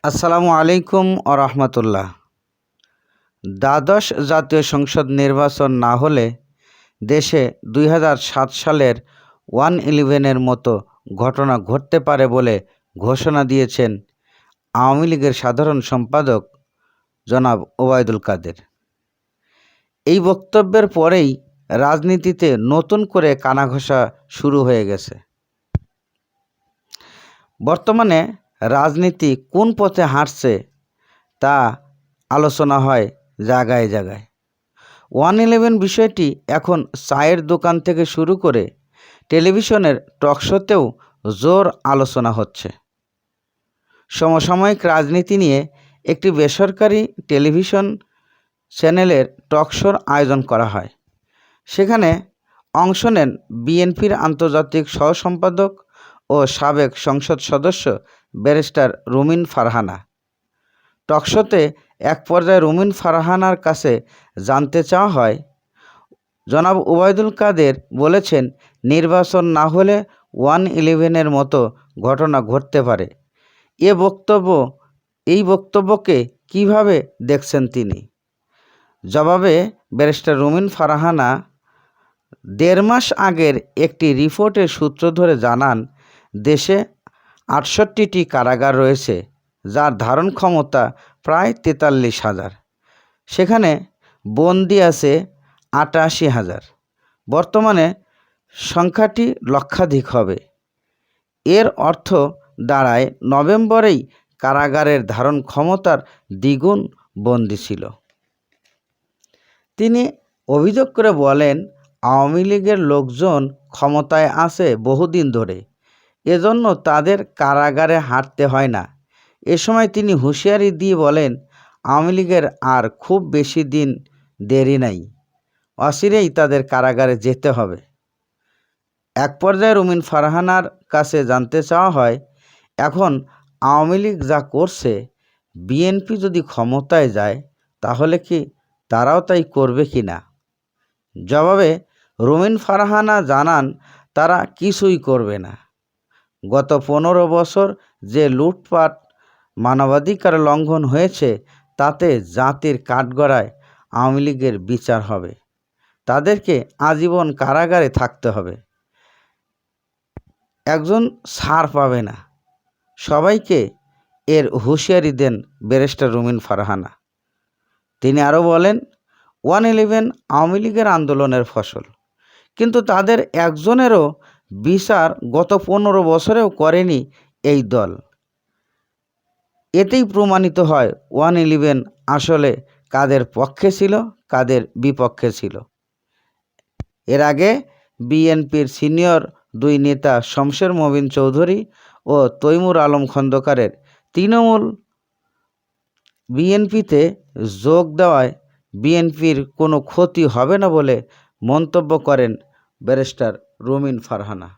আসসালামু আলাইকুম রহমতুল্লাহ। দ্বাদশ জাতীয় সংসদ নির্বাচন না হলে দেশে 2007 সালের 1/11-এর মতো ঘটনা ঘটতে পারে বলে ঘোষণা দিয়েছেন আওয়ামী লীগের সাধারণ সম্পাদক জনাব ওবায়দুল কাদের। এই বক্তব্যের পরেই রাজনীতিতে নতুন করে কানাঘষা শুরু হয়ে গেছে। বর্তমানে রাজনীতি কোন পথে হাঁটছে তা আলোচনা হয় জায়গায় জায়গায়। 1/11 বিষয়টি এখন চায়ের দোকান থেকে শুরু করে টেলিভিশনের টকশোতেও জোর আলোচনা হচ্ছে। সমসাময়িক রাজনীতি নিয়ে একটি বেসরকারি টেলিভিশন চ্যানেলের টকশোর আয়োজন করা হয়। সেখানে অংশ নেন বিএনপির আন্তর্জাতিক সহ-সম্পাদক ও সাবেক সংসদ সদস্য ব্যারিস্টার রুমিন ফারহানা। টকশোতে এক পর্যায়ে রুমিন ফারহানার কাছে জানতে চাওয়া হয়, জনাব ওবায়দুল কাদের বলেছেন নির্বাচন না হলে 1/11-এর মতো ঘটনা ঘটতে পারে। এই বক্তব্যকে কিভাবে দেখছেন তিনি? জবাবে ব্যারিস্টার রুমিন ফারহানা 1.5 মাস আগের একটি রিপোর্টের সূত্র ধরে জানান, দেশে 68টি কারাগার রয়েছে, যার ধারণ ক্ষমতা প্রায় 43,000। সেখানে বন্দী আছে 88,000। বর্তমানে সংখ্যাটি লক্ষাধিক হবে। এর অর্থ দাঁড়ায় নভেম্বরেই কারাগারের ধারণ ক্ষমতার দ্বিগুণ বন্দী ছিল। তিনি অভিযোগ করে বলেন, আওয়ামী লীগের লোকজন ক্ষমতায় আছে বহুদিন ধরে, এজন্য তাদের কারাগারে হাঁটতে হয় না। এ সময় তিনি হুঁশিয়ারি দিয়ে বলেন, আওয়ামী লীগের আর খুব বেশি দিন দেরি নাই, অচিরেই তাদের কারাগারে যেতে হবে। এক পর্যায়ে রুমিন ফারহানার কাছে জানতে চাওয়া হয়, এখন আওয়ামী লীগ যা করছে, বিএনপি যদি ক্ষমতায় যায় তাহলে কি তারাও তাই করবে কি না? জবাবে রুমিন ফারহানা জানান, তারা কিছুই করবে না। গত 15 বছর যে লুটপাট, মানবাধিকার লঙ্ঘন হয়েছে, তাতে জাতির কাঠগড়ায় আওয়ামী লীগের বিচার হবে। তাদেরকে আজীবন কারাগারে থাকতে হবে। একজন ছাড় পাবে না। সবাইকে এর হুঁশিয়ারি দেন ব্যারিস্টার রুমিন ফারহানা। তিনি আরও বলেন, 1/11 আওয়ামী লীগের আন্দোলনের ফসল, কিন্তু তাদের একজনেরও বিচার গত 15 বছরেও করেনি এই দল। এতেই প্রমাণিত হয় 1/11 আসলে কাদের পক্ষে ছিল, কাদের বিপক্ষে ছিল। এর আগে বিএনপির সিনিয়র 2 নেতা শমশের মবিন চৌধুরী ও তৈমুর আলম খন্দকারের তৃণমূল বিএনপিতে যোগ দেওয়ায় বিএনপির কোনো ক্ষতি হবে না বলে মন্তব্য করেন ব্যারিস্টার রুমিন ফারহানা।